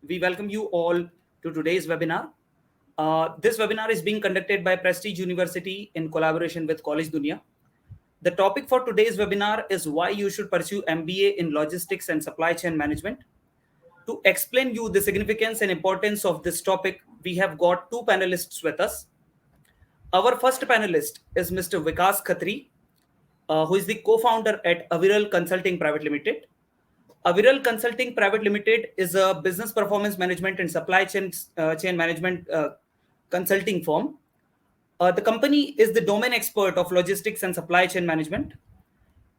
we welcome you all to today's webinar. This webinar is being conducted by Prestige University in collaboration with Collegedunia. The topic for today's webinar is why you should pursue MBA in Logistics and Supply Chain Management. To explain you the significance and importance of this topic, we have got two panelists with us. Our first panelist is Mr. Vikash Khatri, who is the co-founder at Aviral Consulting Private Limited. Aviral Consulting Private Limited is a business performance management and supply chain management consulting firm. The company is the domain expert of logistics and supply chain management.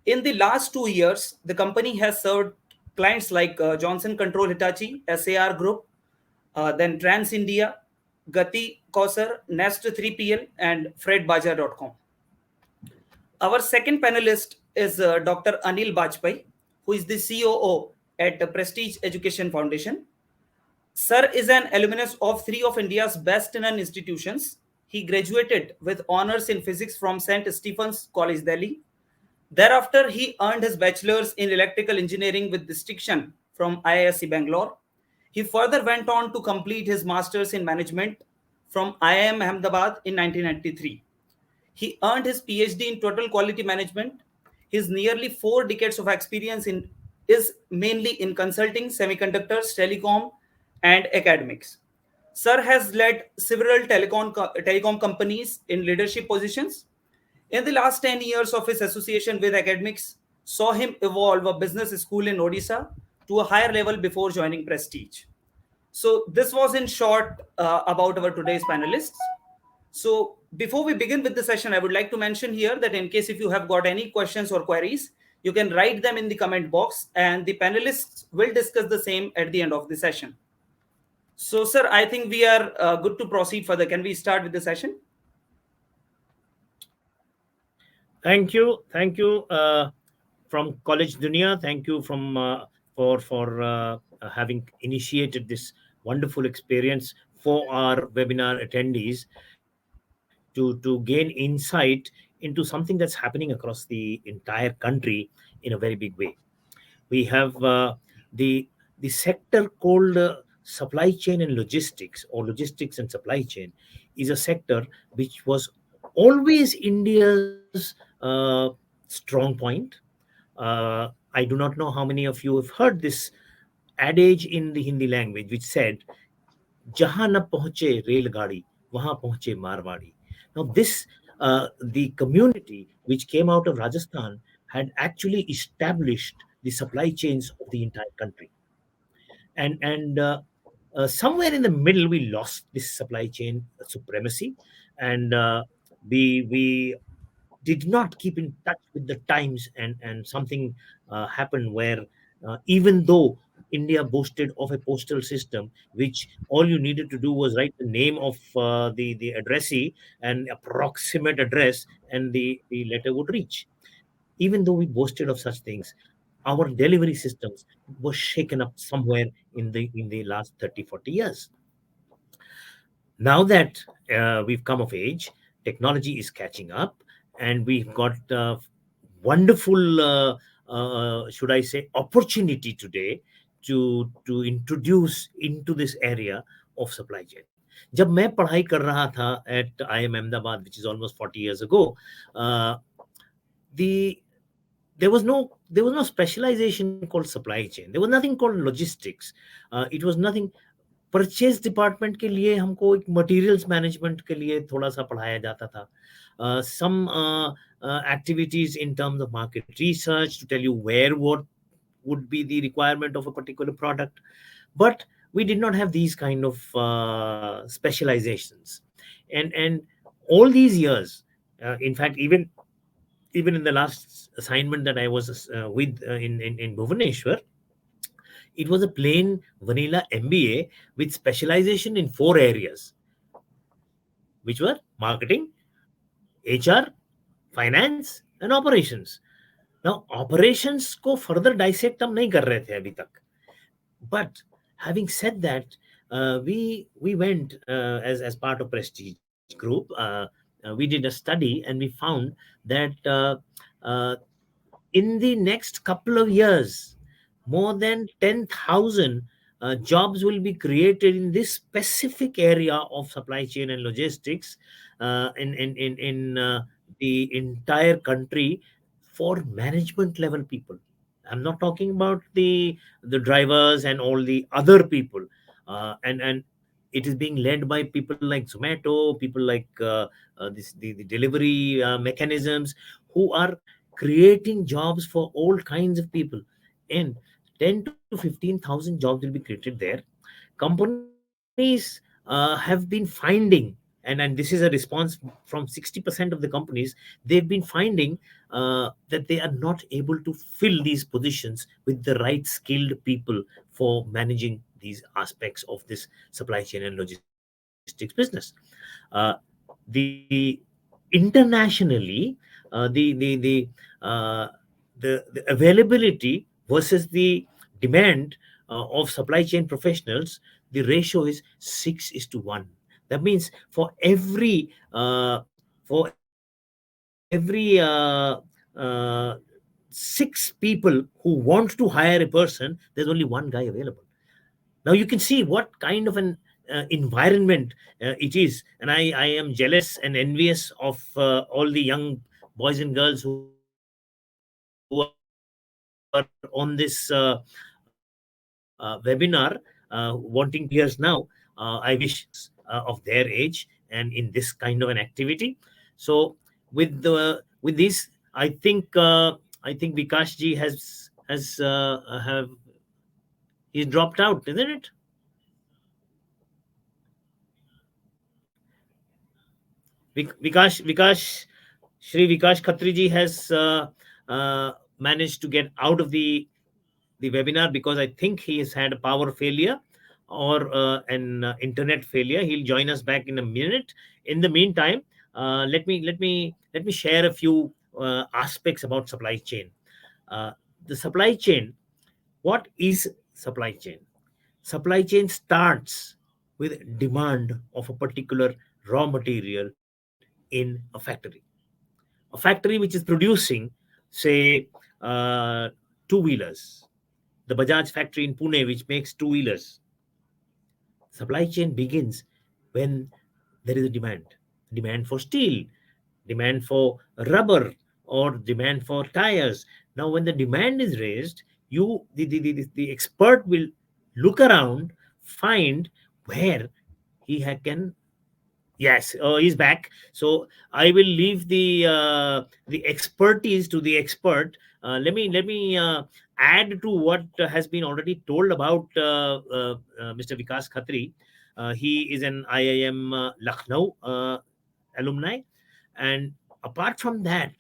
In the last 2 years, the company has served clients like Johnson Control Hitachi, SAR Group, then Trans India, Gati Kausar, Nest 3PL, and FreightBazaar.com. Our second panelist is Dr. Anil Bajpai, who is the COO at the Prestige Education Foundation. Sir is an alumnus of three of India's best known institutions. He graduated with honors in physics from St. Stephen's College, Delhi. Thereafter, he earned his bachelor's in electrical engineering with distinction from IISc Bangalore. He further went on to complete his master's in management from IIM Ahmedabad in 1993. He earned his PhD in total quality management. His nearly 4 decades of experience is mainly in consulting, semiconductors, telecom, and academics. Sir has led several telecom companies in leadership positions. In the last 10 years of his association with academics, saw him evolve a business school in Odisha to a higher level before joining Prestige. So this was in short about our today's panelists. So before we begin with the session, I would like to mention here that in case if you have got any questions or queries, you can write them in the comment box and the panelists will discuss the same at the end of the session. So sir, I think we are good to proceed further. Can we start with the session? Thank you. From Collegedunia. Thank you for having initiated this wonderful experience for our webinar attendees to gain insight into something that's happening across the entire country in a very big way. We have the sector called supply chain and logistics, or logistics and supply chain, is a sector which was always India's strong point. I do not know how many of you have heard this adage in the Hindi language, which said, "Jahan na pahunche railgadi, wahan pahunche marwadi." Now, the community which came out of Rajasthan had actually established the supply chains of the entire country, and somewhere in the middle we lost this supply chain supremacy, and we did not keep in touch with the times, and something happened where even though India boasted of a postal system, which all you needed to do was write the name of the addressee and approximate address, and the letter would reach. Even though we boasted of such things, our delivery systems were shaken up somewhere in the last 30-40 years. Now that we've come of age, technology is catching up, and we've got wonderful, should I say, opportunity today to introduce into this area of supply chain. जब मैं पढ़ाई कर रहा था at IIM Ahmedabad, which is almost 40 years ago, the there was no specialization called supply chain. There was nothing called logistics. It was nothing. Purchase department के लिए हमको एक मटेरियल्स मैनेजमेंट के लिए थोड़ा सा पढ़ाया जाता था. Some activities in terms of market research to tell you where what would be the requirement of a particular product, but we did not have these kind of specializations. And all these years, in fact, even in the last assignment that I was with in Bhubaneswar, it was a plain vanilla MBA with specialization in 4 areas, which were marketing, HR, finance, and operations. Now, operations को further dissect हम नहीं कर रहे थे अभी तक. But having said that, we went as part of Prestige Group. We did a study, and we found that in the next couple of years, more than 10,000 jobs will be created in this specific area of supply chain and logistics in the entire country for management level people. I'm not talking about the drivers and all the other people, and it is being led by people like Zomato, people like the delivery mechanisms, who are creating jobs for all kinds of people. And 10 to 15,000 jobs will be created there. Companies have been finding, and this is a response from 60% of the companies, they've been finding that they are not able to fill these positions with the right skilled people for managing these aspects of this supply chain and logistics business. Uh, the internationally, uh, the availability versus the demand of supply chain professionals, the ratio is 6:1. That means for every 6 people who want to hire a person, there's only one guy available. Now you can see what kind of an environment it is, and I am jealous and envious of all the young boys and girls who are on this webinar, wanting to be entrepreneurs now. I wish of their age and in this kind of an activity. So with this, I think Vikash ji has have he's dropped out, isn't it? Vikash, Shri Vikash Khatri ji has managed to get out of the webinar because I think he has had a power failure or an internet failure. He'll join us back in a minute. In the meantime, let me share a few aspects about supply chain. Uh, the supply chain. What is supply chain? Supply chain starts with demand of a particular raw material in a factory. A factory which is producing, say, uh, two wheelers, the Bajaj factory in Pune, which makes two wheelers. Supply chain begins when there is a demand for steel, demand for rubber, or demand for tires. Now, when the demand is raised, the expert will look around, find where can. Yes, he's back. So I will leave the expertise to the expert. Let me add to what has been already told about Mr. Vikas Khatri. He is an IIM Lucknow alumni, and apart from that,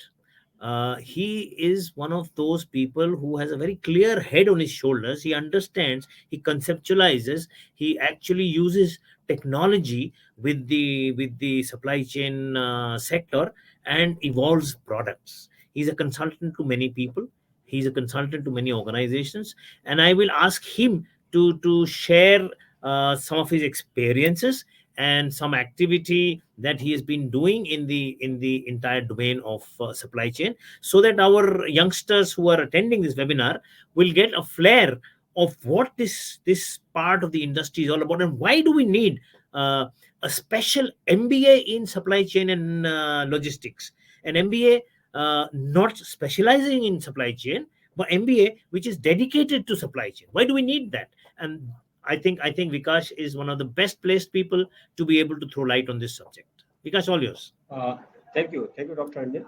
he is one of those people who has a very clear head on his shoulders. He understands, he conceptualizes, he actually uses technology with the supply chain sector and evolves products. He's a consultant to many people. He's a consultant to many organizations, and I will ask him to share some of his experiences and some activity that he has been doing in the entire domain of supply chain, so that our youngsters who are attending this webinar will get a flair of what this part of the industry is all about, and why do we need uh, a special MBA in supply chain and logistics, an MBA not specializing in supply chain, but MBA which is dedicated to supply chain. Why do we need that? And I think Vikash is one of the best placed people to be able to throw light on this subject. Vikash, all yours. Thank you, Dr. Anil.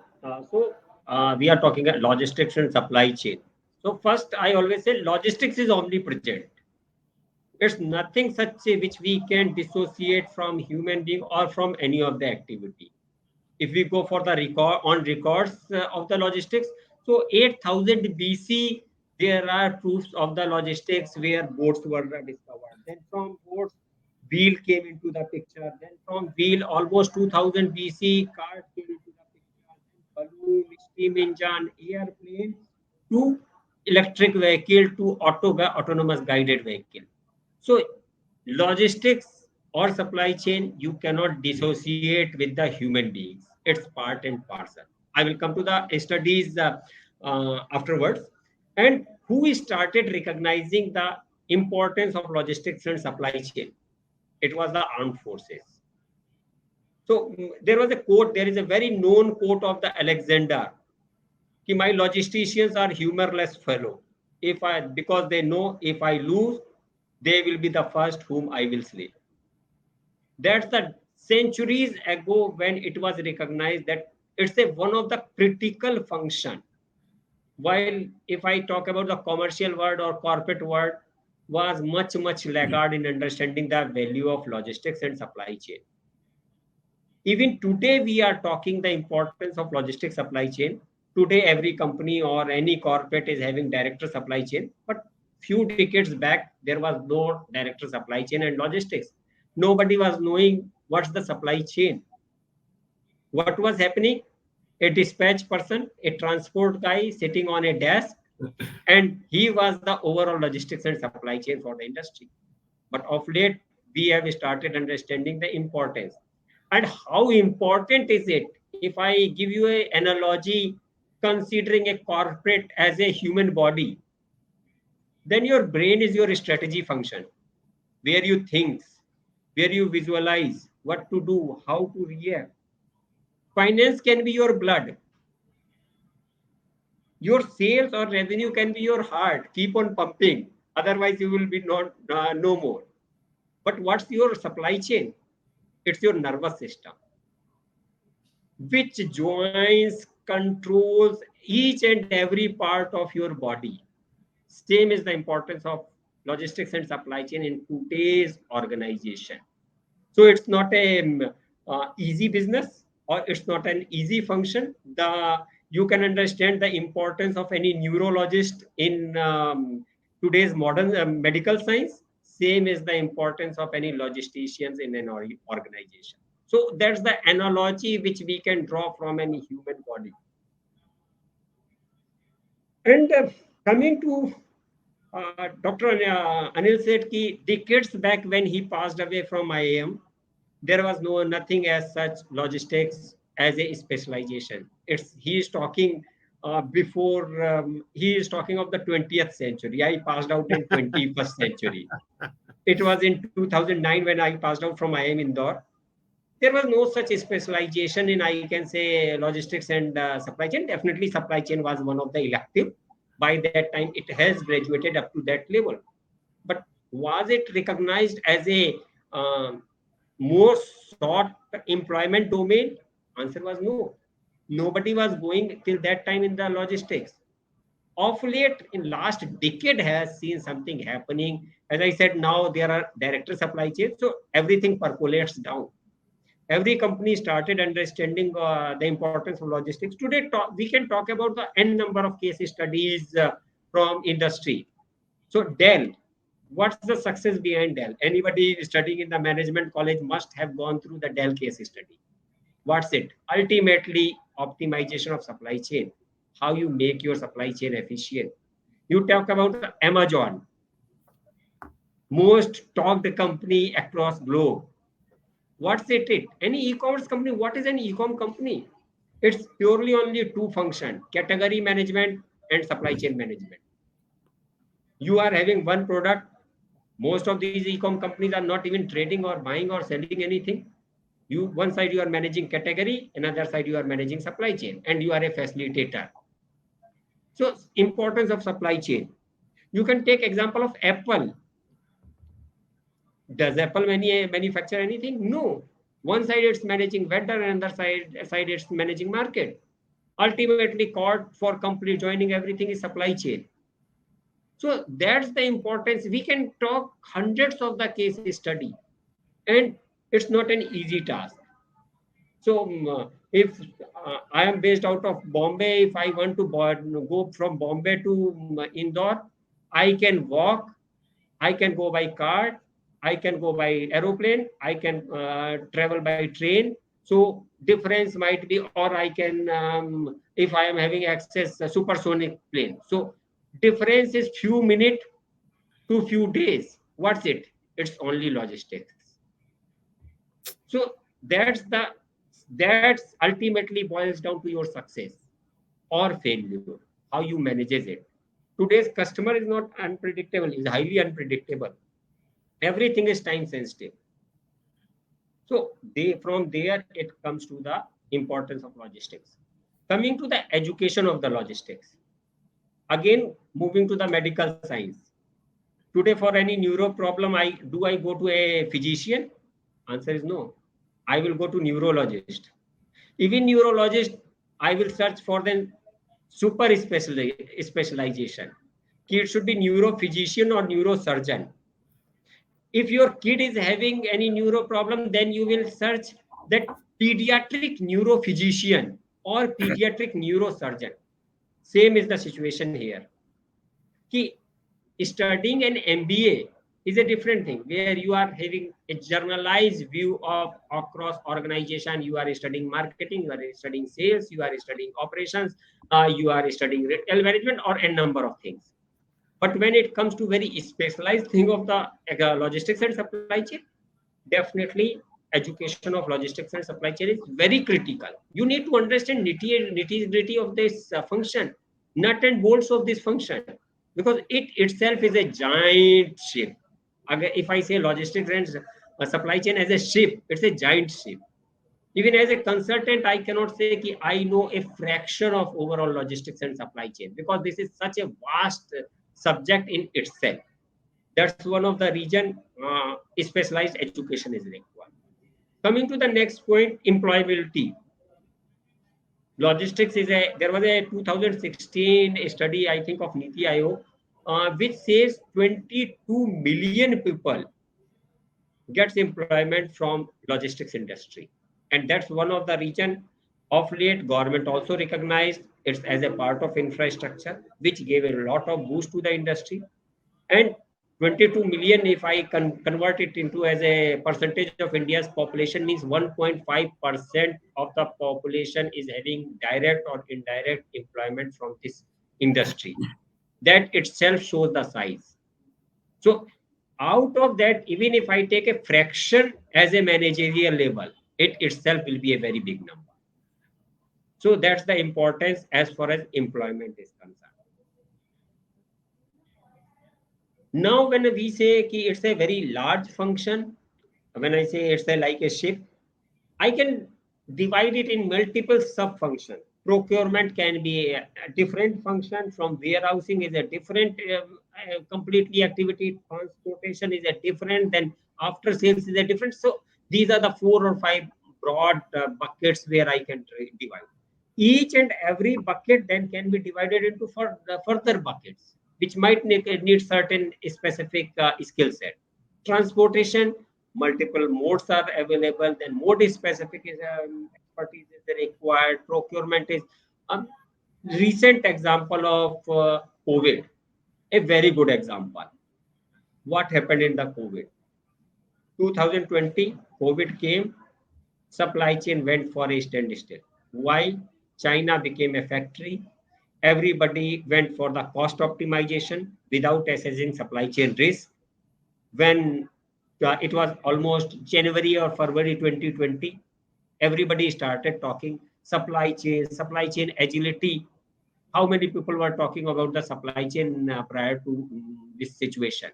We are talking about logistics and supply chain. So first, I always say logistics is omnipresent. It's nothing such which we can dissociate from human being or from any of the activity. If we go for the records of the logistics, so 8000 BC there are proofs of the logistics where boats were discovered. Then from boats, wheel came into the picture. Then from wheel, almost 2000 BC, cars came into the picture. Then balloon, steam engine, airplane, to electric vehicle, to autonomous guided vehicle. So logistics or supply chain, you cannot dissociate with the human beings. It's part and parcel. I will come to the studies afterwards. And who started recognizing the importance of logistics and supply chain. It was the armed forces. So there was a quote, there is a very known quote of the Alexander, कि my logisticians are humorless fellow. Because they know if I lose, they will be the first whom I will slay. That's the centuries ago when it was recognized that it's one of the critical function. While if I talk about the commercial world or corporate world, was much laggard in understanding the value of logistics and supply chain. Even today, we are talking the importance of logistics supply chain. Today, every company or any corporate is having director supply chain. But few decades back, there was no director supply chain and logistics. Nobody was knowing what's the supply chain. What was happening? A dispatch person, a transport guy sitting on a desk, and he was the overall logistics and supply chain for the industry. But of late, we have started understanding the importance. And how important is it? If I give you an analogy, considering a corporate as a human body, then your brain is your strategy function, where you think, where you visualize what to do, how to react. Finance can be your blood. Your sales or revenue can be your heart. Keep on pumping. Otherwise, you will be not no more. But what's your supply chain? It's your nervous system, which joins, controls each and every part of your body. Same is the importance of logistics and supply chain in today's organization. So it's not a easy business, or it's not an easy function. You can understand the importance of any neurologist in today's modern medical science. Same is the importance of any logisticians in an organization. So that's the analogy which we can draw from any human body. And coming to Dr. Anil said ki decades back when he passed away from IAM, there was nothing as such logistics as a specialization. He is talking before he is talking of the 20th century. I passed out in 21st century. It was in 2009 when I passed out from IIM Indore. There was no such specialization in, I can say, logistics and supply chain. Definitely supply chain was one of the elective. By that time, it has graduated up to that level. But was it recognized as a most sought employment domain? Answer was no. Nobody was going till that time in the logistics. Of late, in last decade, has seen something happening. As I said, now there are director supply chain, so everything percolates down. Every company started understanding the importance of logistics. Today, we can talk about the n number of case studies from industry. So Dell, what's the success behind Dell? Anybody studying in the management college must have gone through the Dell case study. What's it? Ultimately, optimization of supply chain. How you make your supply chain efficient. You talk about Amazon, most talked company across globe. What's it? Any e-commerce company, what is an e-com company? It's purely only two function, category management and supply chain management. You are having one product. Most of these e-com companies are not even trading or buying or selling anything. One side you are managing category, another side you are managing supply chain, and you are a facilitator. So importance of supply chain. You can take example of Apple. Does Apple manufacture anything? No. One side it's managing vendor, and another side it's managing market. Ultimately, caught for company joining everything is supply chain. So that's the importance. We can talk hundreds of the case study, and it's not an easy task. So if I am based out of Bombay, if I want to go from Bombay to Indore, I can walk, I can go by car, I can go by aeroplane, I can travel by train. So difference might be, or I can, if I am having access supersonic plane. So difference is few minutes to few days. What's it? It's only logistics. So that's ultimately boils down to your success or failure, how you manages it. Today's customer is not unpredictable, is highly unpredictable. Everything is time sensitive. So from there it comes to the importance of logistics. Coming to the education of the logistics. Again, moving to the medical science. Today, for any neuro problem, I go to a physician? Answer is no. I will go to neurologist. Even neurologist, I will search for the super specialization. It should be neurophysician or neurosurgeon. If your kid is having any neuro problem, then you will search that pediatric neurophysician or pediatric neurosurgeon. Same is the situation here. Ki studying an MBA is a different thing where you are having a generalized view of across organization. You are studying marketing, you are studying sales, you are studying operations, you are studying retail management or a number of things. But when it comes to very specialized thing of the logistics and supply chain, definitely education of logistics and supply chain is very critical. You need to understand nitty-gritty of this function, nut and bolts of this function, because it itself is a giant ship. If I say logistics and supply chain as a ship, it's a giant ship. Even as a consultant, I cannot say that I know a fraction of overall logistics and supply chain, because this is such a vast subject in itself. That's one of the reason specialized education is required. Coming to the next point, employability. Logistics is there was a 2016 study, I think, of Niti Aayog, which says 22 million people gets employment from logistics industry. And that's one of the reason of late government also recognized it as a part of infrastructure, which gave a lot of boost to the industry. And 22 million, if I convert it into as a percentage of India's population, means 1.5% of the population is having direct or indirect employment from this industry. That itself shows the size. So out of that, even if I take a fraction as a managerial level, it itself will be a very big number. So that's the importance as far as employment is concerned. Now, when we say it's a very large function, when I say it's like a ship, I can divide it in multiple sub-functions. Procurement can be a different function, from warehousing is a different completely activity, transportation is a different, then after sales is a different. So these are the 4 or 5 broad buckets where I can divide. Each and every bucket then can be divided into further buckets, which might need certain specific skill set. Transportation, multiple modes are available, then mode is specific is expertise is required. Procurement is a recent example of COVID, a very good example. What happened in the COVID? 2020, COVID came, supply chain went for a standstill. Why? China became a factory. Everybody went for the cost optimization without assessing supply chain risk. When it was almost January or February 2020, everybody started talking supply chain agility. How many people were talking about the supply chain prior to this situation?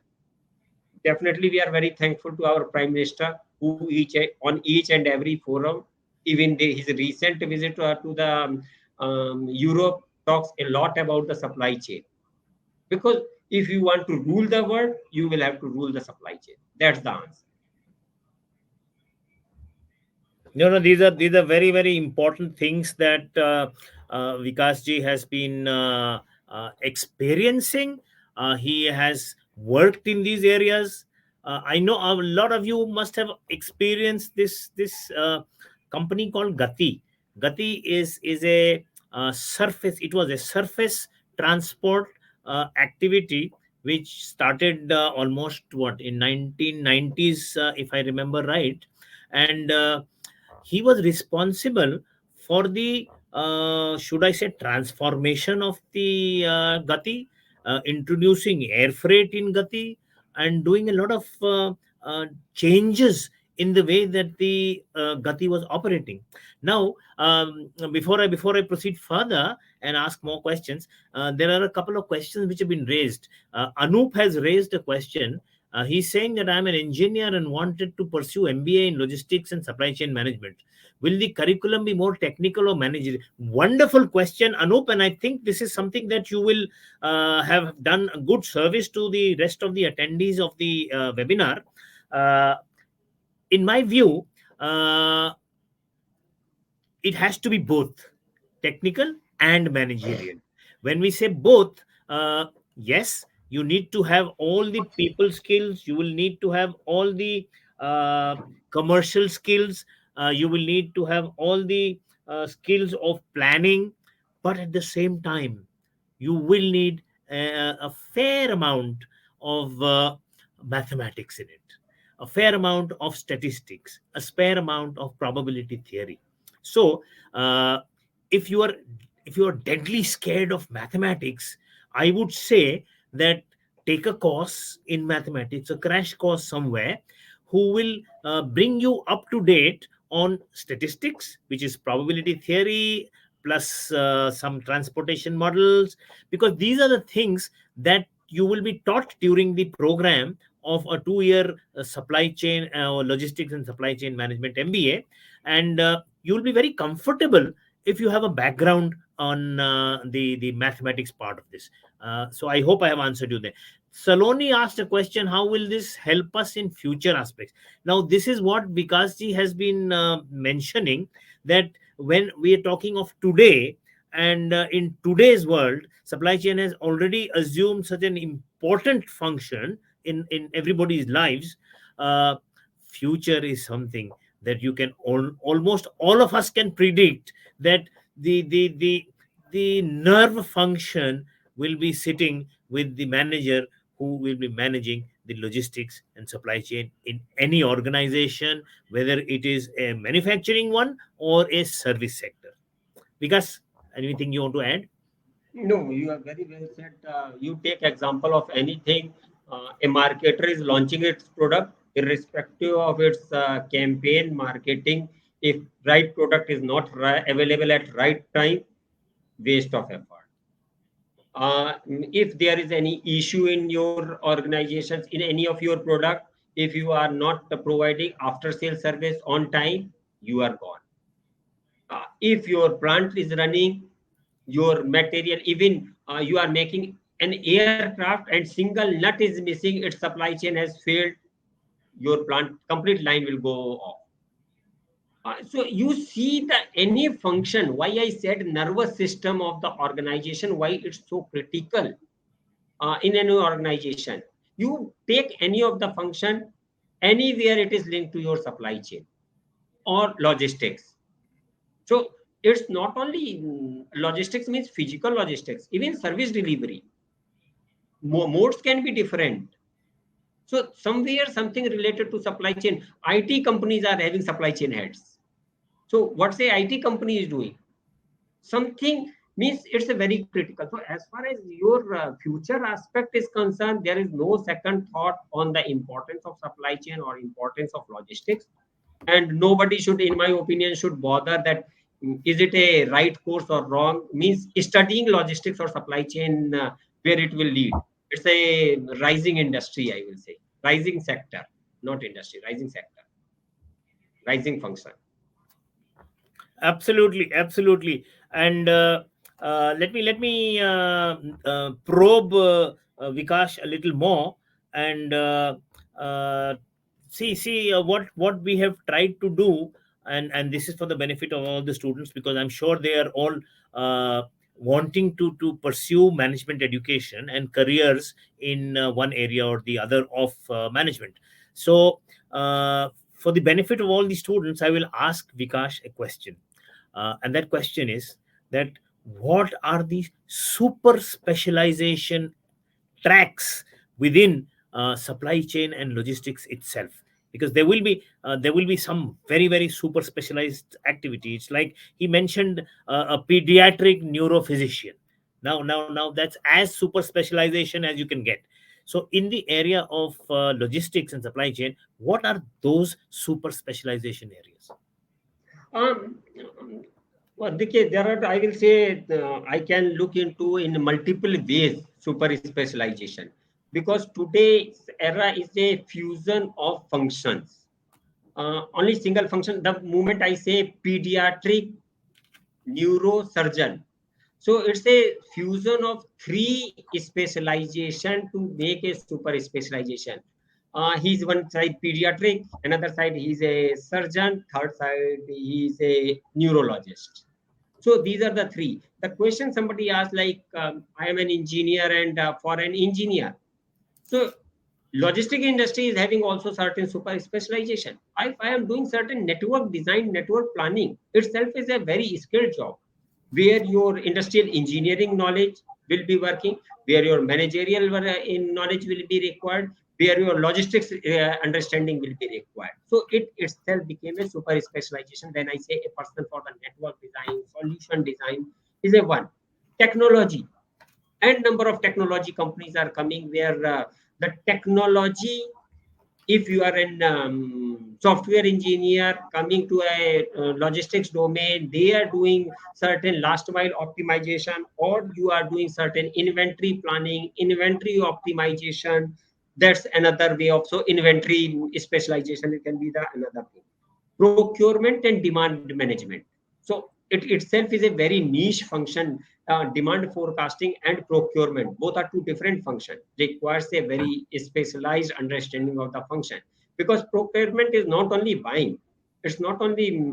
Definitely, we are very thankful to our Prime Minister, who on each and every forum, even his recent visit to the Europe, talks a lot about the supply chain. Because if you want to rule the world, you will have to rule the supply chain. That's the answer. No, these are very, very important things that Vikas ji has been experiencing. He has worked in these areas. I know a lot of you must have experienced this company called Gati. Gati is a surface. It was a surface transport activity which started almost in 1990s, if I remember right, and he was responsible for the should I say transformation of the Gati, introducing air freight in Gati, and doing a lot of changes in the way that the Gati was operating. Now, before I proceed further, and ask more questions. There are a couple of questions which have been raised. Anup has raised a question. He's saying that I'm an engineer and wanted to pursue MBA in logistics and supply chain management. Will the curriculum be more technical or managerial? Wonderful question, Anup, and I think this is something that you will have done a good service to the rest of the attendees of the webinar. Uh, in my view, it has to be both technical and managerial. When we say both, yes, you need to have all the people skills, you will need to have all the uh, commercial skills, you will need to have all the skills of planning, but at the same time, you will need a fair amount of mathematics in it, a fair amount of statistics, a spare amount of probability theory. So, uh, if you are if you are deadly scared of mathematics, I would say that take a course in mathematics, a crash course somewhere, who will bring you up to date on statistics, which is probability theory plus some transportation models, because these are the things that you will be taught during the program of a 2 year supply chain or logistics and supply chain management MBA, and you will be very comfortable if you have a background on the mathematics part of this. So I hope I have answered you there. Saloni asked a question: how will this help us in future aspects? Now, this is what Vikasji has been mentioning, that when we are talking of today, and in today's world, supply chain has already assumed such an important function in everybody's lives. uh, Future is something that you can almost all of us can predict, that the the the the nerve function will be sitting with the manager who will be managing the logistics and supply chain in any organization, whether it is a manufacturing one or a service sector. Because anything you want to add? No, you are very well said. You take example of anything. A marketer is launching its product, irrespective of its campaign marketing. If right product is not available at right time, waste of effort. If there is any issue in your organizations, in any of your product, if you are not providing after sale service on time, you are gone. If your plant is running, your material, even you are making an aircraft and single nut is missing, its supply chain has failed, your plant complete line will go off. So you see the any function, why I said nervous system of the organization, why it's so critical in any organization. You take any of the function, anywhere it is linked to your supply chain or logistics. So it's not only logistics means physical logistics, even service delivery. Modes can be different. So somewhere something related to supply chain. IT companies are having supply chain heads. So what say IT company is doing? Something means it's a very critical. So as far as your future aspect is concerned, there is no second thought on the importance of supply chain or importance of logistics. And nobody should, in my opinion, should bother that is it a right course or wrong, means studying logistics or supply chain, where it will lead. It's a rising industry, I will say, rising sector, not industry, rising sector, rising function. Absolutely, absolutely. And let me probe Vikash a little more, and uh, see what we have tried to do, and this is for the benefit of all the students, because I'm sure they are all uh, wanting to pursue management education and careers in one area or the other of management. So for the benefit of all the students, I will ask Vikash a question, and that question is that what are the super specialization tracks within supply chain and logistics itself? Because there will be some very super specialized activity. It's like he mentioned a pediatric neurophysician. Now that's as super specialization as you can get. So in the area of logistics and supply chain, what are those super specialization areas? Um, Well, there are, I will say, I can look into in multiple ways super specialization, because today's era is a fusion of functions. Only single function. The moment I say pediatric neurosurgeon, so it's a fusion of three specialization to make a super specialization. He's one side pediatric, another side he's a surgeon, third side he's a neurologist. So these are the three. The question somebody asked, like, I am an engineer, and for an engineer, so logistic industry is having also certain super specialization. If I am doing certain network design, network planning itself is a very skilled job, where your industrial engineering knowledge will be working, where your managerial in knowledge will be required, where your logistics understanding will be required. So it itself became a super specialization. When I say a person for the network design, solution design is a one. Technology, and number of technology companies are coming, where the technology, if you are an software engineer coming to a logistics domain, they are doing certain last mile optimization, or you are doing certain inventory planning, inventory optimization. That's another way of, so inventory specialization, it can be the another thing. Procurement and demand management, so it itself is a very niche function. Demand forecasting and procurement, both are two different functions, requires a very specialized understanding of the function, because procurement is not only buying, it's not only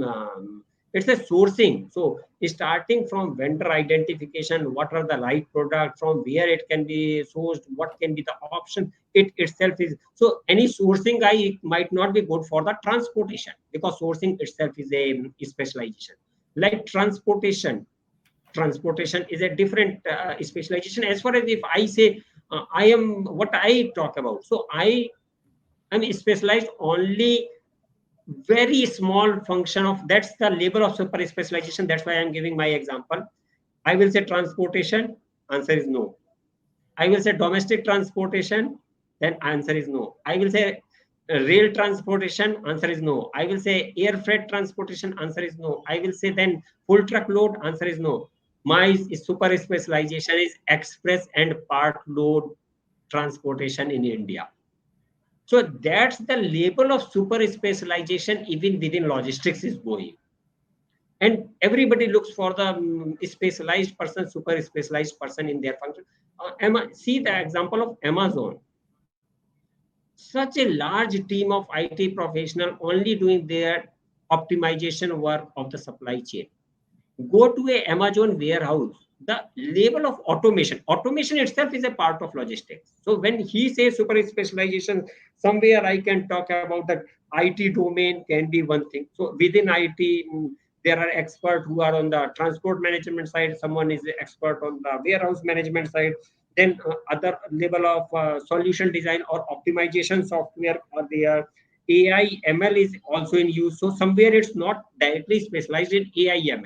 it's a sourcing. So starting from vendor identification, what are the right product, from where it can be sourced, what can be the option, it itself is. So any sourcing guy might not be good for the transportation, because sourcing itself is a specialization. Like transportation is a different specialization. As far as if I say, I am what I talk about, so I am specialized only very small function of, that's the label of super specialization. That's why I'm giving my example. I will say transportation, answer is no. I will say domestic transportation, then answer is no. I will say rail transportation, answer is no. I will say air freight transportation, answer is no. I will say then full truckload, answer is no. My super specialization is express and part load transportation in India. So that's the level of super specialization even within logistics is going. And everybody looks for the specialized person, super specialized person in their function. See the example of Amazon. Such a large team of IT professional only doing their optimization work of the supply chain. Go to a Amazon warehouse, the level of automation itself is a part of logistics. So when he says super specialization, somewhere I can talk about that. IT domain can be one thing. So within IT, there are experts who are on the transport management side, someone is an expert on the warehouse management side, then other level of solution design or optimization software are there. AI ML is also in use, so somewhere it's not directly specialized in AI ML.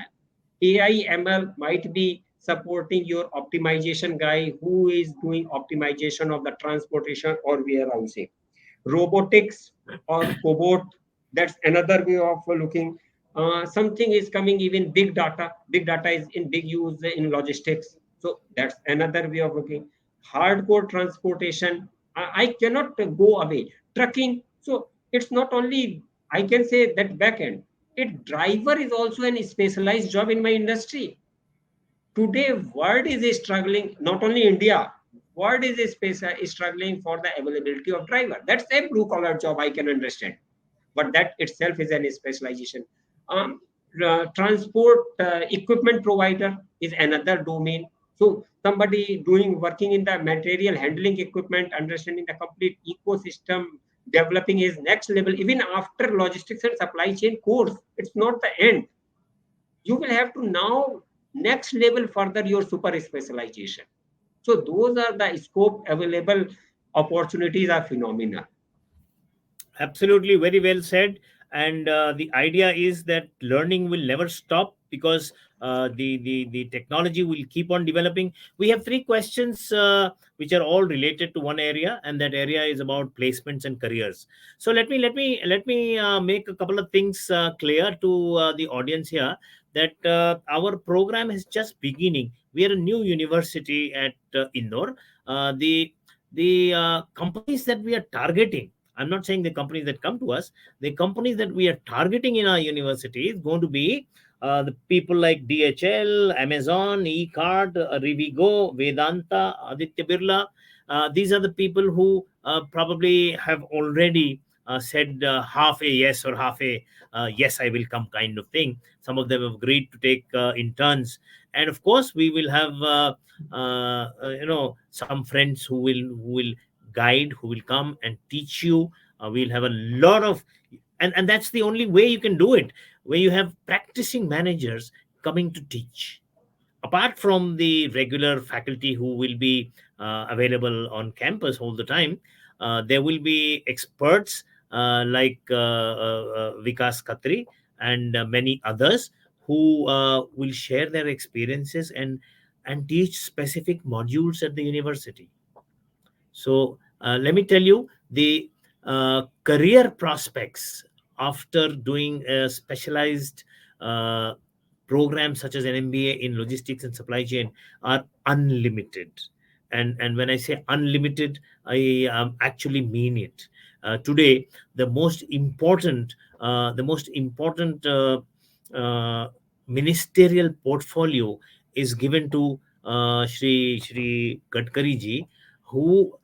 AI ML might be supporting your optimization guy who is doing optimization of the transportation or warehousing. Robotics or cobot, that's another way of looking. Something is coming, even big data. Big data is in big use in logistics. So that's another way of looking. Hardcore transportation, I cannot go away. Trucking, so it's not only, I can say that back end. It driver is also an specialized job in my industry. Today world is struggling, not only India, world is struggling for the availability of driver. That's a blue collar job, I can understand, but that itself is an specialization. Transport equipment provider is another domain. So somebody doing working in the material handling equipment, understanding the complete ecosystem, developing his next level even after logistics and supply chain course. It's not the end. You will have to now next level further your super specialization. So those are the scope available. Opportunities are phenomenal. Absolutely, very well said. And the idea is that learning will never stop. because the technology will keep on developing. We have three questions which are all related to one area, and that area is about placements and careers. So let me make a couple of things clear to the audience here, that our program is just beginning. We are a new university at Indore. The companies that we are targeting, I'm not saying the companies that come to us, the companies that we are targeting in our university is going to be the people like DHL, Amazon, eCard, Rivigo, Vedanta, Aditya Birla. These are the people who probably have already said half a yes or half a yes, I will come kind of thing. Some of them have agreed to take interns. And of course, we will have some friends who will guide, who will come and teach you. We'll have a lot of, and that's the only way you can do it, where you have practicing managers coming to teach. Apart from the regular faculty who will be available on campus all the time, there will be experts like Vikash Khatri and many others who will share their experiences and teach specific modules at the university. So let me tell you the career prospects after doing a specialized uh, program such as an MBA in logistics and supply chain are unlimited. And when I say unlimited, I actually mean it. Today, the most important ministerial portfolio is given to Shri Gadkari ji, who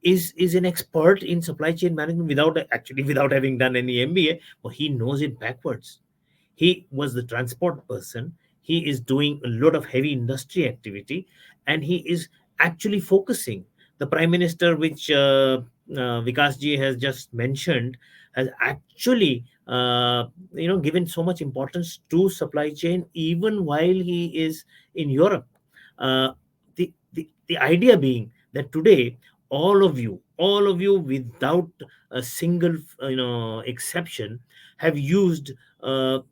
is an expert in supply chain management without having done any MBA, but he knows it backwards. He was the transport person. He is doing a lot of heavy industry activity, and he is actually focusing. The prime minister, which Vikas ji has just mentioned, has actually given so much importance to supply chain even while he is in Europe. The idea being that today all of you without a single exception have used the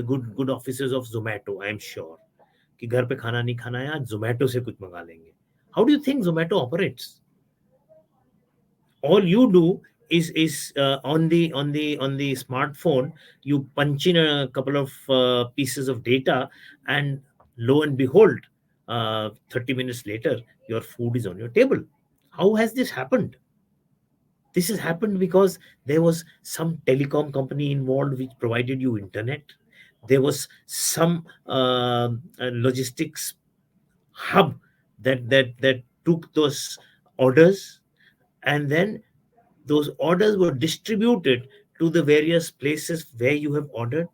good offices of Zomato. I am sure कि घर पे खाना नहीं खाना है, आज Zomato से कुछ मंगा लेंगे. How do you think Zomato operates? All you do is on the smartphone, you punch in a couple of pieces of data, and lo and behold, 30 minutes later your food is on your table. How has this happened? This has happened because there was some telecom company involved which provided you internet. There was some logistics hub that took those orders, and then those orders were distributed to the various places where you have ordered,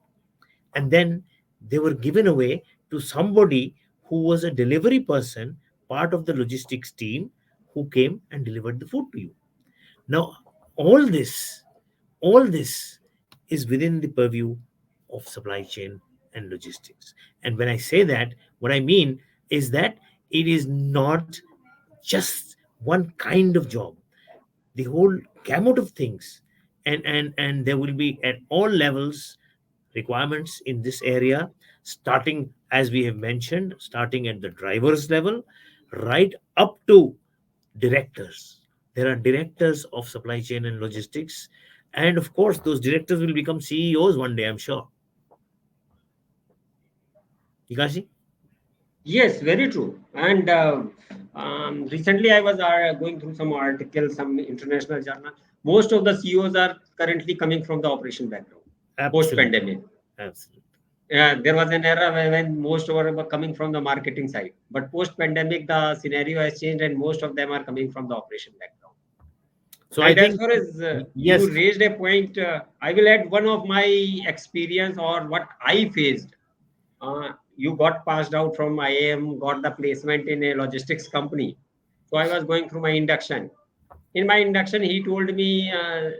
and then they were given away to somebody who was a delivery person, part of the logistics team, who came and delivered the food to you. Now, all this, all this is within the purview of supply chain and logistics. And when I say that, what I mean is that it is not just one kind of job, the whole gamut of things. And there will be at all levels requirements in this area, starting, as we have mentioned, starting at the driver's level right up to directors. There are directors of supply chain and logistics, and of course those directors will become CEOs one day, I'm sure. Vikashi? Yes, very true. And recently, I was going through some articles, some international journal. Most of the CEOs are currently coming from the operation background, post Absolutely. pandemic. Absolutely. There was an era when most were coming from the marketing side, but post pandemic, the scenario has changed, and most of them are coming from the operation background. So I And as think, far as yes. you raised a point, I will add one of my experience or what I faced. You got passed out from IAM, got the placement in a logistics company. So I was going through my induction. In my induction, he told me,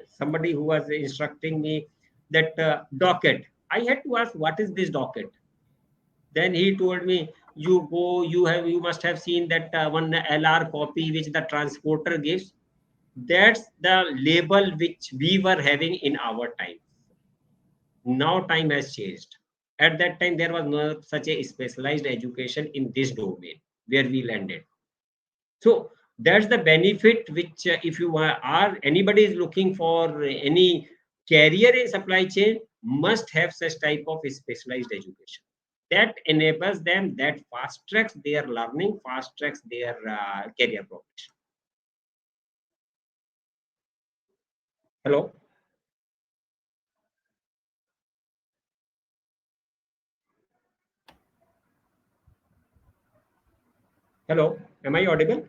somebody who was instructing me, that docket. I had to ask, what is this docket? Then he told me, you must have seen that one LR copy which the transporter gives. That's the label which we were having in our time. Now time has changed, At that time, there was no such a specialized education in this domain where we landed. So that's the benefit which, if you are anybody is looking for any career in supply chain, must have such type of specialized education that enables them, that fast tracks their learning, fast tracks their career progression. Hello. Hello, am I audible?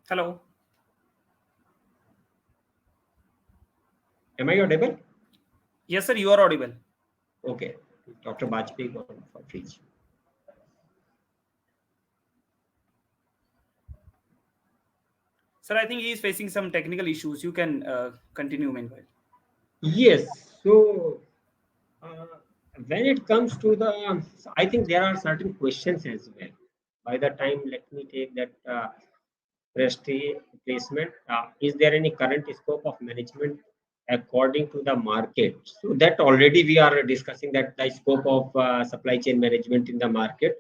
Hello. Am I audible? Yes, sir, you are audible. Okay. Dr. Bajpai got for freeze. Sir, I think he is facing some technical issues. You can continue meanwhile. Yes. So uh, when it comes to the, I think there are certain questions as well. By the time, let me take that prestige placement. Is there any current scope of management according to the market? So that already we are discussing that the scope of supply chain management in the market.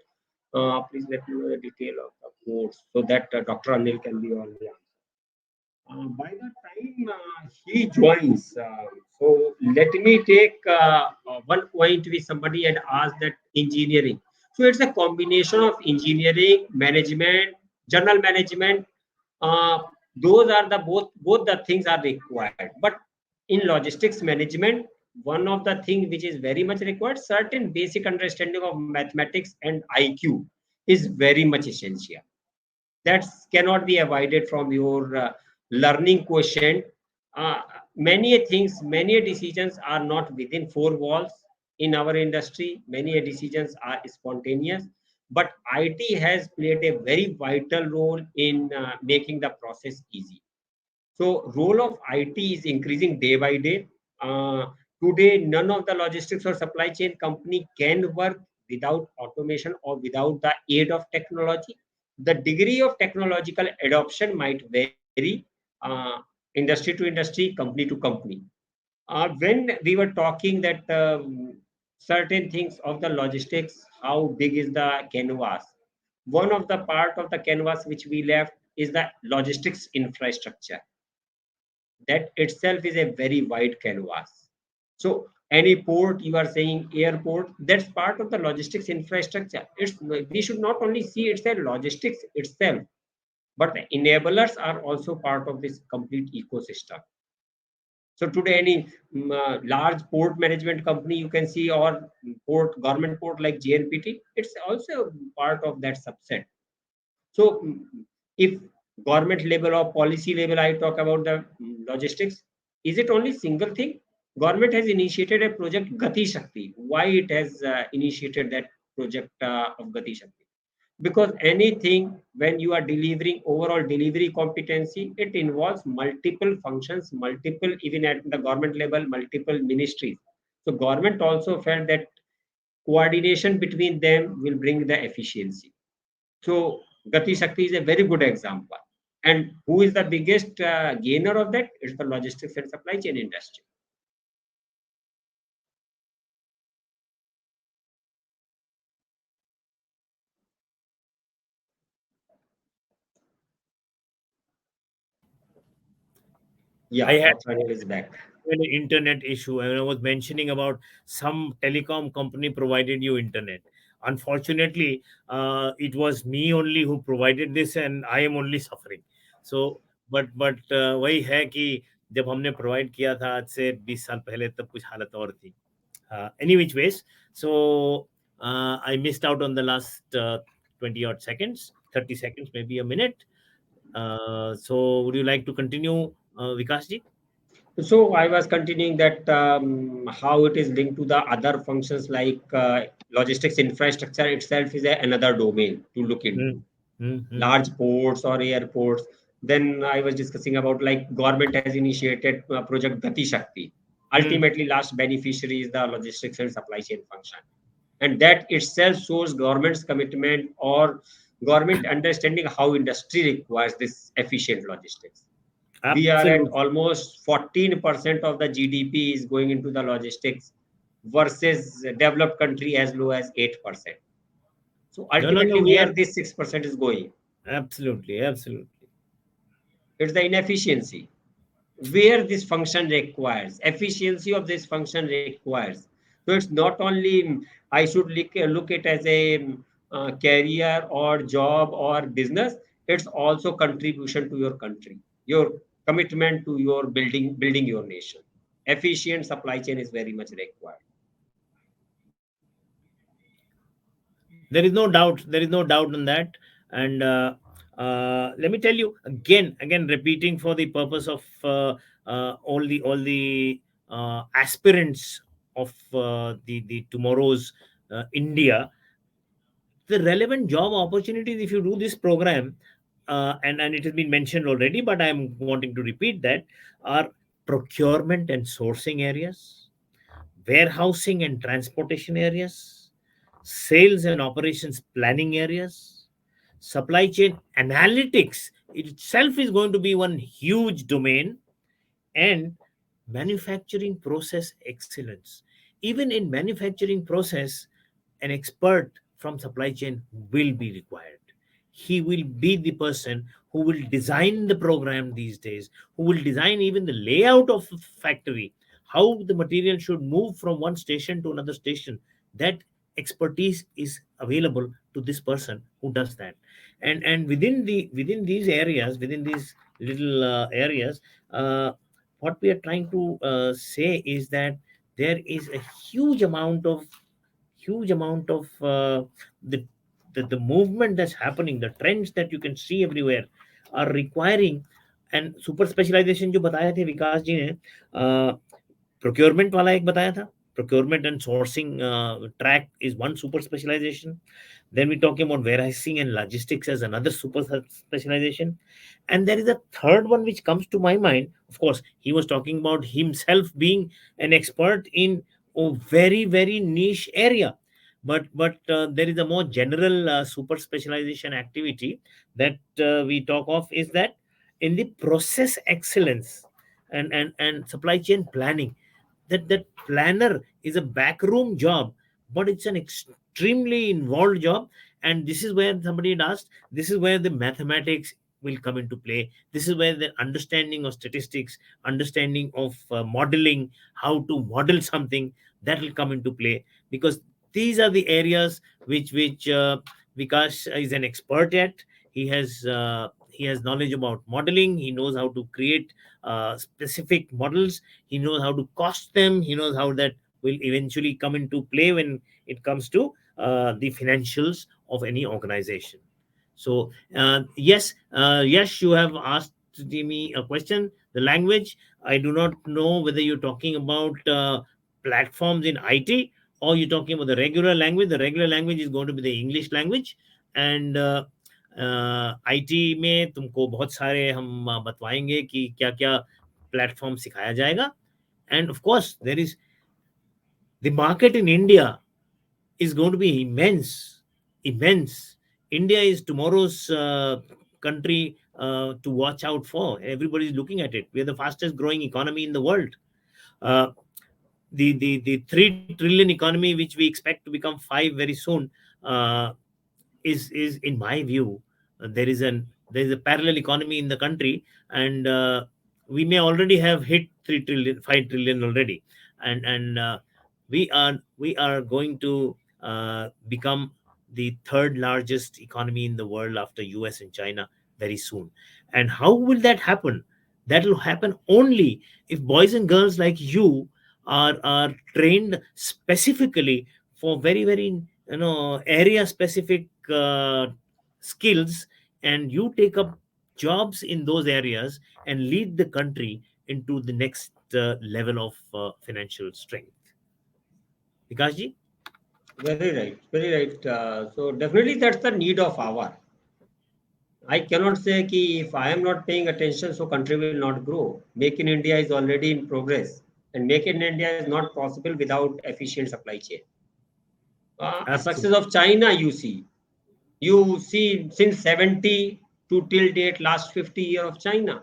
Please let me know the detail of the course so that Dr. Anil can be on the answer. By the time he joins, so let me take one point which somebody had asked, that engineering. So it's a combination of engineering, management, general management. Uh, those are the both the things are required. But in logistics management, one of the things which is very much required, certain basic understanding of mathematics and IQ is very much essential. That cannot be avoided from your learning quotient. Many things, many decisions are not within four walls in our industry. Many decisions are spontaneous, but IT has played a very vital role in making the process easy. So role of IT is increasing day by day. Today, none of the logistics or supply chain company can work without automation or without the aid of technology. The degree of technological adoption might vary industry to industry, company to company. When we were talking that certain things of the logistics, how big is the canvas? One of the part of the canvas which we left is the logistics infrastructure. That itself is a very wide canvas. So any port, you are saying airport, that's part of the logistics infrastructure. It's, we should not only see it's a logistics itself, but the enablers are also part of this complete ecosystem. So today, any large port management company you can see, or port government port like JNPT, it's also part of that subset. So if government level or policy level, I talk about the logistics, is it only single thing? Government has initiated a project Gati Shakti. Why it has initiated that project of Gati Shakti? Because anything when you are delivering overall delivery competency, it involves multiple functions, multiple, even at the government level, multiple ministries. So government also felt that coordination between them will bring the efficiency. So Gati Shakti is a very good example. And who is the biggest gainer of that? It's the logistics and supply chain industry. I Yeah, had Dr. Anil is back. an internet issue, and I was mentioning about some telecom company provided you internet. Unfortunately, it was me only who provided this, and I am only suffering. So, but वही है कि जब हमने provide किया था आज से 20 साल पहले, तब कुछ हालत और थी. Any which ways, so I missed out on the last 20 odd seconds, 30 seconds, maybe a minute. So would you like to continue, Vikas ji? So I was continuing that how it is linked to the other functions, like logistics infrastructure itself is another domain to look into. Mm, mm, mm, Large ports or airports. Then I was discussing about like government has initiated project Gati Shakti. mm. Ultimately, last beneficiary is the logistics and supply chain function, and that itself shows government's commitment or government understanding how industry requires this efficient logistics. We are at Absolutely. almost 14% of the GDP is going into the logistics versus developed country as low as 8%. So No, no, no. ultimately, We where are this 6% is going, absolutely, absolutely. it's the inefficiency. Where this function requires, efficiency of this function requires. So it's not only I should look it as a career or job or business, it's also contribution to your country, your commitment to your building your nation. Efficient supply chain is very much required. There is no doubt. There is no doubt on that. And let me tell you again, repeating for the purpose of all the aspirants of the tomorrow's India, the relevant job opportunities if you do this program, and it has been mentioned already, but I'm wanting to repeat that, are procurement and sourcing areas, warehousing and transportation areas, sales and operations planning areas, supply chain analytics itself is going to be one huge domain, and manufacturing process excellence. Even in manufacturing process, an expert from supply chain will be required. He will be the person who will design the program these days, who will design even the layout of the factory, how the material should move from one station to another station. That expertise is available to this person who does that. And within these areas, within these little areas, uh, what we are trying to say is that there is a huge amount of the, the movement that's happening, the trends that you can see everywhere are requiring. And super specialization जो बताया थे विकास जी ने, procurement वाला एक बताया था, procurement and sourcing track is one super specialization. Then we're talking about warehousing and logistics as another super specialization. And there is a third one which comes to my mind. Of course, he was talking about himself being an expert in a very, very niche area. But there is a more general super specialization activity that we talk of, is that in the process excellence and supply chain planning, that planner is a backroom job, but it's an extremely involved job. And this is where somebody had asked, this is where the mathematics will come into play. This is where the understanding of statistics, understanding of modeling, how to model something, that will come into play, because these are the areas which Vikash is an expert at. He has knowledge about modeling. He knows how to create specific models. He knows how to cost them. He knows how that will eventually come into play when it comes to the financials of any organization. So yes, you have asked me a question. The language, I do not know whether you're talking about platforms in IT, or you're talking about the regular language. The regular language is going to be the English language. And IT में तुमको बहुत सारे हम बतवाएंगे कि क्या क्या platform सिखाया जाएगा. And of course, there is the market in India is going to be immense. India is tomorrow's country to watch out for. Everybody is looking at it. We are the fastest growing economy in the world. Uh, the 3 trillion economy, which we expect to become 5 very soon, uh, is in my view, there is a parallel economy in the country. And we may already have hit 3 trillion, 5 trillion already. And we are going to become the third largest economy in the world after US and China very soon. And how will that happen? That will happen only if boys and girls like you are trained specifically for very, very area specific skills, and you take up jobs in those areas and lead the country into the next level of financial strength. Vikash ji? Very right, very right. So definitely that's the need of hour. I cannot say ki if I am not paying attention, so country will not grow. Make in India is already in progress, and make in India is not possible without efficient supply chain. A success Absolutely. of China, you see since 70 to till date last 50 years of China.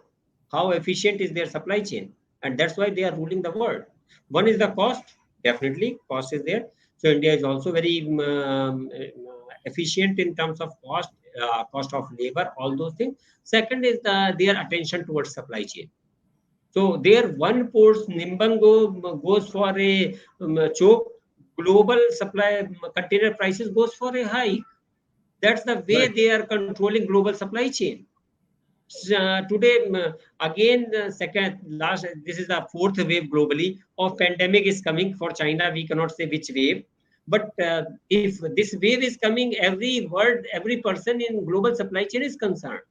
how efficient is their supply chain, and that's why they are ruling the world. One is the cost. Definitely cost is there. So India is also very efficient in terms of cost, cost of labor, all those things. Second is their attention towards supply chain. So there one ports Nimbango goes for a choke, global supply container prices goes for a high. That's the way Right. they are controlling global supply chain. Today, again, second, last, this is the fourth wave globally of pandemic is coming for China. We cannot say which wave, but if this wave is coming, every world, every person in global supply chain is concerned.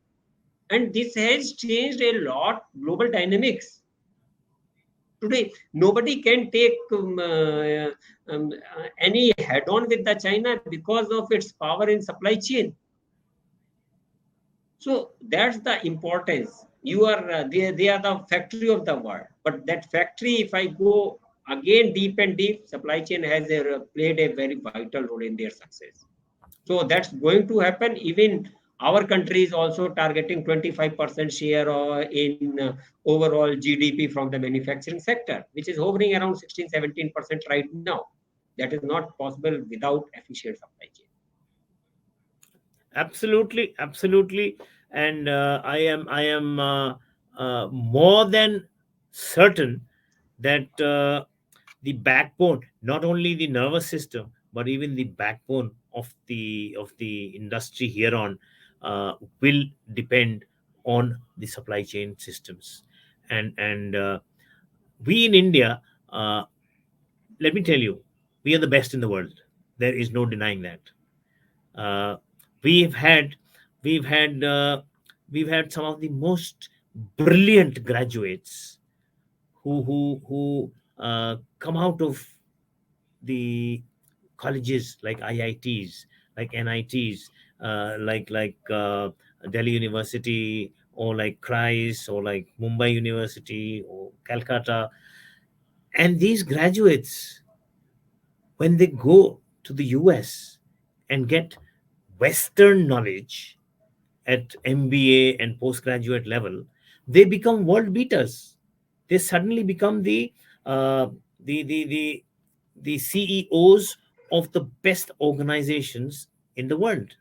And this has changed a lot global dynamics. Today, nobody can take any head on with the China because of its power in supply chain. So that's the importance. You are they are the factory of the world. But that factory, if I go again deep and deep, supply chain has played a very vital role in their success. So that's going to happen. Even our country is also targeting 25% share in overall GDP from the manufacturing sector, which is hovering around 16-17% right now. That is not possible without efficient supply chain. Absolutely, absolutely. And I am more than certain that the backbone, not only the nervous system, but even the backbone of the industry here on, will depend on the supply chain systems. And we in India, uh, let me tell you, we are the best in the world. There is no denying that. Uh, we've had we've had we've had some of the most brilliant graduates who come out of the colleges like IITs, like NITs, like Delhi University, or like Christ, or like Mumbai University, or Calcutta. And these graduates, when they go to the US and get Western knowledge at MBA and postgraduate level, they become world beaters. They suddenly become uh, the the the the CEOs of the best organizations in the world.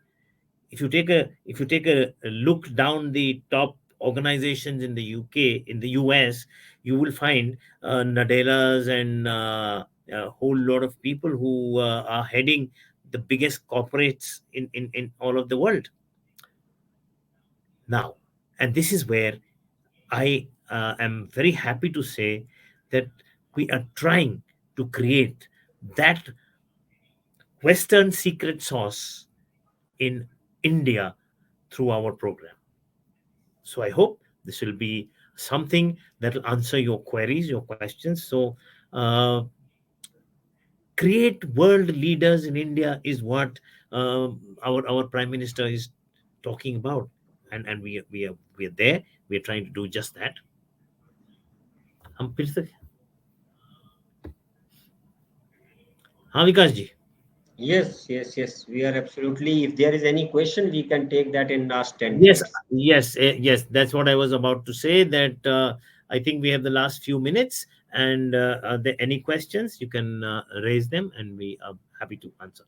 If you take a look down the top organizations in the UK, in the US, you will find Nadellas and a whole lot of people who are heading the biggest corporates in all of the world now. And this is where I am very happy to say that we are trying to create that Western secret sauce in India through our program. So I hope this will be something that will answer your queries, your questions. So uh, create world leaders in India is what our Prime Minister is talking about, and we are there. We are trying to do just that. हम फिर से हाँ विकास जी. Yes, yes, yes. We are absolutely. If there is any question, we can take that in last 10 Yes, minutes. yes. That's what I was about to say. That I think we have the last few minutes, and are there any questions? You can raise them, and we are happy to answer.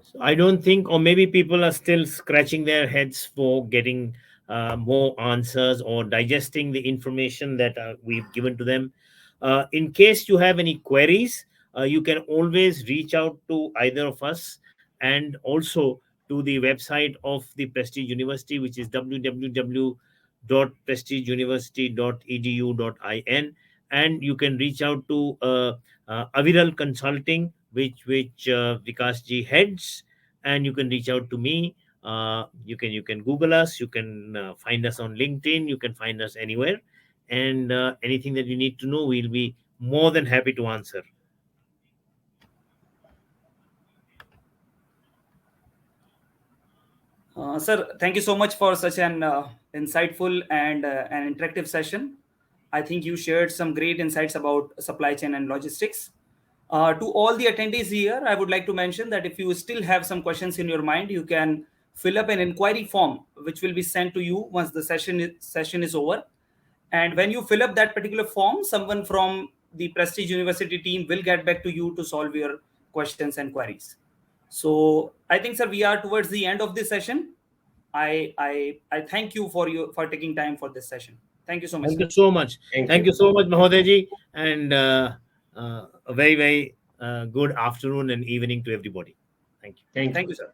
So I don't think, or maybe people are still scratching their heads for getting more answers or digesting the information that we've given to them. In case you have any queries, you can always reach out to either of us, and also to the website of the Prestige University, which is www.prestigeuniversity.edu.in. And you can reach out to Aviral Consulting, which Vikas ji heads, and you can reach out to me. You can Google us. You can find us on LinkedIn. You can find us anywhere, and anything that you need to know, we'll be more than happy to answer. Sir, thank you so much for such an insightful and an interactive session. I think you shared some great insights about supply chain and logistics. To all the attendees here, I would like to mention that if you still have some questions in your mind, you can fill up an inquiry form, which will be sent to you once the session is over. And when you fill up that particular form, someone from the Prestige University team will get back to you to solve your questions and queries. So I think, sir, we are towards the end of this session. I thank you for taking time for this session. Thank you so much, Thank you sir. so much. Thank Thank you. you so much, Mahodaji, and a very, very good afternoon and evening to everybody. Thank you. Thank Thank you. you, sir.